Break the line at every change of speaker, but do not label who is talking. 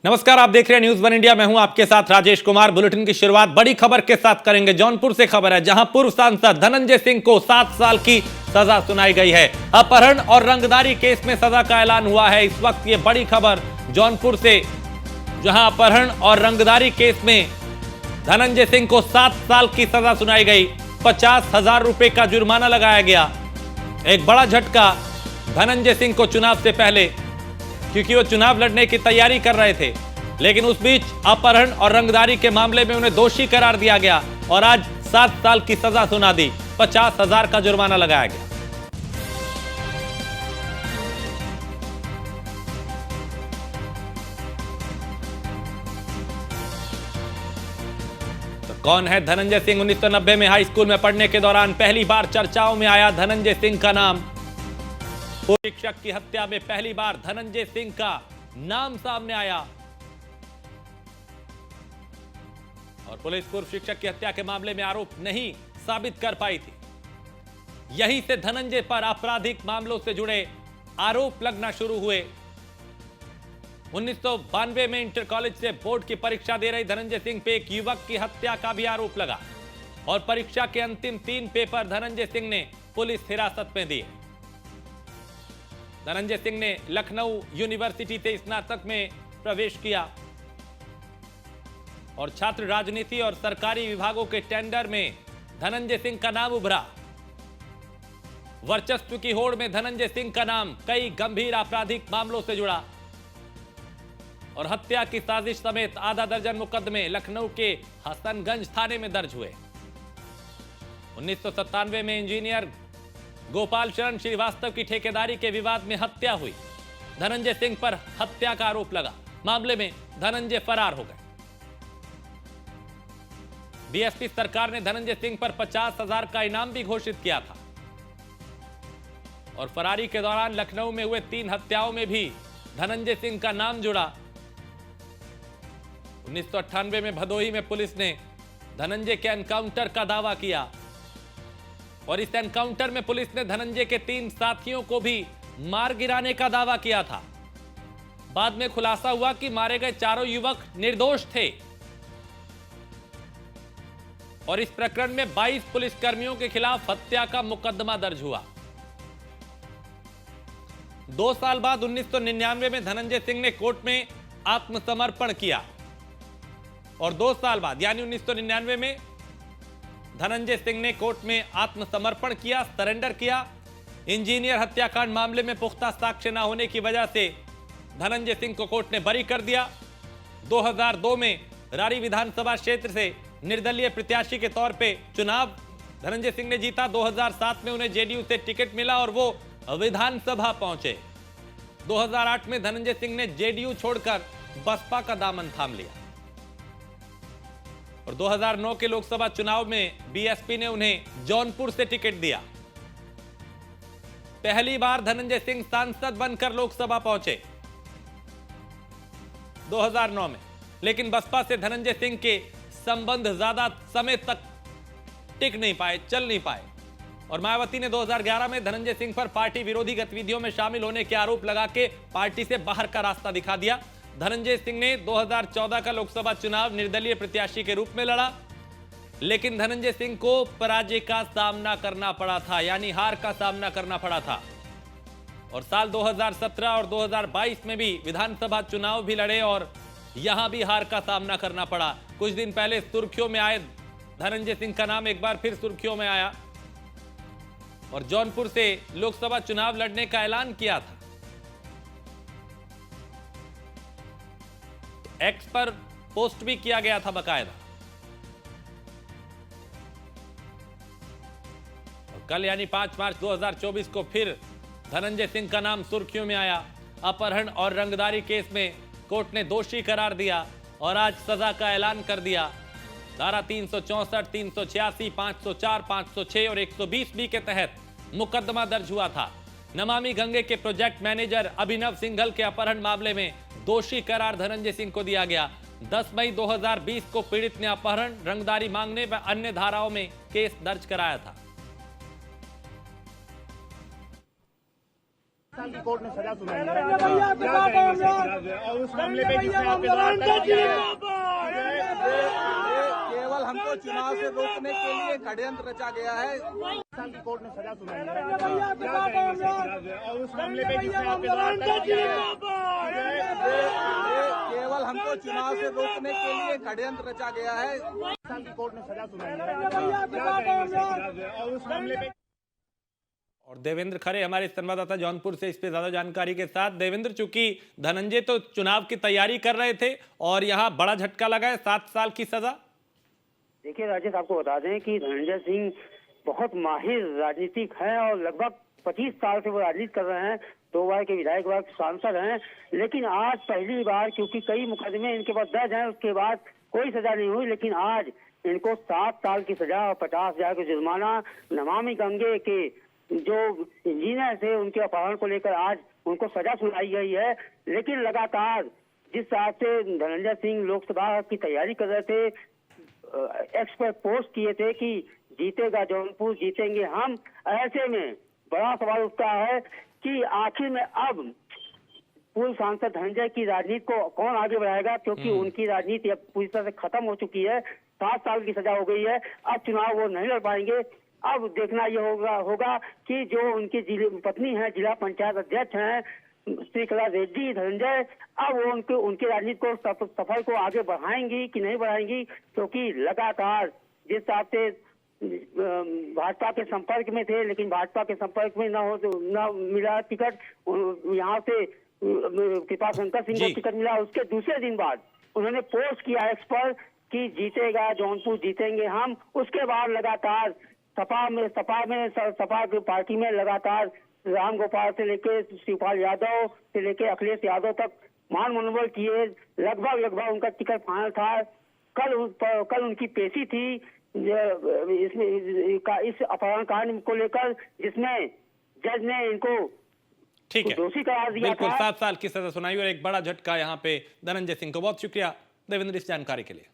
नमस्कार, आप देख रहे हैं न्यूज वन इंडिया। मैं हूं आपके साथ राजेश कुमार। बुलेटिन की शुरुआत बड़ी खबर के साथ करेंगे। जौनपुर से खबर है, जहां पूर्व सांसद धनंजय सिंह को 7 साल की सजा सुनाई गई है। अपहरण और रंगदारी केस में सजा का ऐलान हुआ है। इस वक्त ये बड़ी खबर जौनपुर से, जहां अपहरण और रंगदारी केस में धनंजय सिंह को 7 साल की सजा सुनाई गई। 50,000 रुपए का जुर्माना लगाया गया। एक बड़ा झटका धनंजय सिंह को चुनाव से पहले, क्योंकि वो चुनाव लड़ने की तैयारी कर रहे थे, लेकिन उस बीच अपहरण और रंगदारी के मामले में उन्हें दोषी करार दिया गया और आज 7 साल की सजा सुना दी। 50,000 का जुर्माना लगाया गया। तो कौन है धनंजय सिंह? 1990 में हाई स्कूल में पढ़ने के दौरान पहली बार चर्चाओं में आया धनंजय सिंह का नाम। शिक्षक की हत्या में पहली बार धनंजय सिंह का नाम सामने आया और पुलिस पूर्व शिक्षक की हत्या के मामले में आरोप नहीं साबित कर पाई थी। यहीं से धनंजय पर आपराधिक मामलों से जुड़े आरोप लगना शुरू हुए। 1992 में इंटर कॉलेज से बोर्ड की परीक्षा दे रही धनंजय सिंह पे एक युवक की हत्या का भी आरोप लगा और परीक्षा के अंतिम 3 पेपर धनंजय सिंह ने पुलिस हिरासत में दिए। धनंजय सिंह ने लखनऊ यूनिवर्सिटी से स्नातक में प्रवेश किया और छात्र राजनीति और सरकारी विभागों के टेंडर में धनंजय सिंह का नाम उभरा। वर्चस्व की होड़ में धनंजय सिंह का नाम कई गंभीर आपराधिक मामलों से जुड़ा और हत्या की साजिश समेत आधा दर्जन मुकदमे लखनऊ के हसनगंज थाने में दर्ज हुए। 1997 में इंजीनियर गोपाल शरण श्रीवास्तव की ठेकेदारी के विवाद में हत्या हुई। धनंजय सिंह पर हत्या का आरोप लगा। मामले में धनंजय फरार हो गए। बीएसपी सरकार ने धनंजय सिंह पर 50,000 का इनाम भी घोषित किया था और फरारी के दौरान लखनऊ में हुए 3 हत्याओं में भी धनंजय सिंह का नाम जुड़ा। 1998 में भदोही में पुलिस ने धनंजय के एनकाउंटर का दावा किया और इस एनकाउंटर में पुलिस ने धनंजय के 3 साथियों को भी मार गिराने का दावा किया था। बाद में खुलासा हुआ कि मारे गए चारों युवक निर्दोष थे और इस प्रकरण में 22 पुलिसकर्मियों के खिलाफ हत्या का मुकदमा दर्ज हुआ। 2 साल बाद 1999 में धनंजय सिंह ने कोर्ट में आत्मसमर्पण किया और 2 साल बाद यानी 1999 में धनंजय सिंह ने कोर्ट में आत्मसमर्पण किया, सरेंडर किया। इंजीनियर हत्याकांड मामले में पुख्ता साक्ष्य न होने की वजह से धनंजय सिंह को कोर्ट ने बरी कर दिया। 2002 में रारी विधानसभा क्षेत्र से निर्दलीय प्रत्याशी के तौर पे चुनाव धनंजय सिंह ने जीता। 2007 में उन्हें जेडीयू से टिकट मिला और वो विधानसभा पहुंचे। 2008 में धनंजय सिंह ने जेडीयू छोड़कर बसपा का दामन थाम लिया और 2009 के लोकसभा चुनाव में बीएसपी ने उन्हें जौनपुर से टिकट दिया। पहली बार धनंजय सिंह सांसद बनकर लोकसभा पहुंचे 2009 में, लेकिन बसपा से धनंजय सिंह के संबंध ज्यादा समय तक टिक नहीं पाए, चल नहीं पाए और मायावती ने 2011 में धनंजय सिंह पर पार्टी विरोधी गतिविधियों में शामिल होने के आरोप लगा के पार्टी से बाहर का रास्ता दिखा दिया। धनंजय सिंह ने 2014 का लोकसभा चुनाव निर्दलीय प्रत्याशी के रूप में लड़ा, लेकिन धनंजय सिंह को पराजय का सामना करना पड़ा था, यानी हार का सामना करना पड़ा था और साल 2017 और 2022 में भी विधानसभा चुनाव भी लड़े और यहां भी हार का सामना करना पड़ा। कुछ दिन पहले सुर्खियों में आए धनंजय सिंह का नाम एक बार फिर सुर्खियों में आया और जौनपुर से लोकसभा चुनाव लड़ने का ऐलान किया था। एक्स पर पोस्ट भी किया गया था बकायदा। और कल यानी 5 मार्च 2024 को फिर धनंजय सिंह का नाम सुर्खियों में आया। अपहरण और रंगदारी केस में कोर्ट ने दोषी करार दिया और आज सजा का ऐलान कर दिया। धारा 364, 386, 504, 506 और 120 बी के तहत मुकदमा दर्ज हुआ था। नमामि गंगे के प्रोजेक्ट मैनेजर अभिनव सिंघल के अपहरण मामले में दोषी करार धनंजय सिंह को दिया गया। 10 मई 2020 को पीड़ित ने अपहरण, रंगदारी मांगने व अन्य धाराओं में केस दर्ज कराया था।
कोर्ट ने सजा सुनाई है और उस मामले पे जिसने आपके
केवल हमको चुनाव से रोकने के लिए षड्यंत्र रचा गया है।
की कोर्ट ने सजा सुनाई है और उस मामले पे जिसने आपके
केवल हमको चुनाव से रोकने के लिए षड्यंत्र रचा गया है।
की कोर्ट ने सजा सुनाई है और उस मामले पे।
और देवेंद्र खरे हमारे संवाददाता जौनपुर से इस पे ज्यादा जानकारी के साथ। देवेंद्र, चूंकि धनंजय तो चुनाव की तैयारी कर रहे थे और यहाँ बड़ा झटका लगा है, 7 साल की सजा।
देखिए राजेश, आपको बता दें कि धनंजय सिंह बहुत माहिर राजनीतिक हैं और लगभग 25 साल से वो राजनीति कर रहे हैं। 2 बार के विधायक, बार सांसद हैं, लेकिन आज पहली बार, क्योंकि कई मुकदमे इनके पास दर्ज हैं, उसके बाद कोई सजा नहीं हुई, लेकिन आज इनको 7 साल की सजा और 50,000 का जुर्माना। नमामि गंगे के जो इंजीनियर थे उनके अपहरण को लेकर आज उनको सजा सुनाई गई है। लेकिन लगातार जिस हिसाब से धनंजय सिंह लोकसभा की तैयारी कर रहे थे, एक्स पर पोस्ट किए थे कि जीतेगा जौनपुर, जीतेंगे हम, ऐसे में बड़ा सवाल उठता है कि आखिर में अब पूर्व सांसद धनंजय की राजनीति को कौन आगे बढ़ाएगा, क्योंकि उनकी राजनीति अब पूरी तरह से खत्म हो चुकी है। 7 साल की सजा हो गई है, अब चुनाव वो नहीं लड़ पाएंगे। अब देखना ये होगा कि जो उनकी पत्नी है, जिला पंचायत अध्यक्ष हैं श्रीकला रेड्डी धनंजय, अब वो उनकी राजनीति को सफल को आगे बढ़ाएंगी कि नहीं बढ़ाएंगी, क्योंकि लगातार जिस हिसाब से भाजपा के संपर्क में थे, लेकिन भाजपा के संपर्क में न मिला टिकट, यहाँ से कृपा शंकर सिंह को टिकट मिला। उसके दूसरे दिन बाद उन्होंने पोस्ट किया एक्स पर कि जीतेगा जौनपुर, जीतेंगे हम। उसके बाद लगातार सपा की पार्टी में लगातार राम गोपाल से लेके शिवपाल यादव से लेके अखिलेश यादव तक मान मनोबल किए। लगभग उनका टिकट फाइनल था। कल उनकी पेशी थी इस अपहरण कांड को लेकर, जिसमें जज ने इनको
ठीक है,
दोषी करार दिया।
बिल्कुल 7 साल की सजा सुनाई और एक बड़ा झटका यहाँ पे धनंजय सिंह को। बहुत शुक्रिया देवेंद्र इस जानकारी के लिए।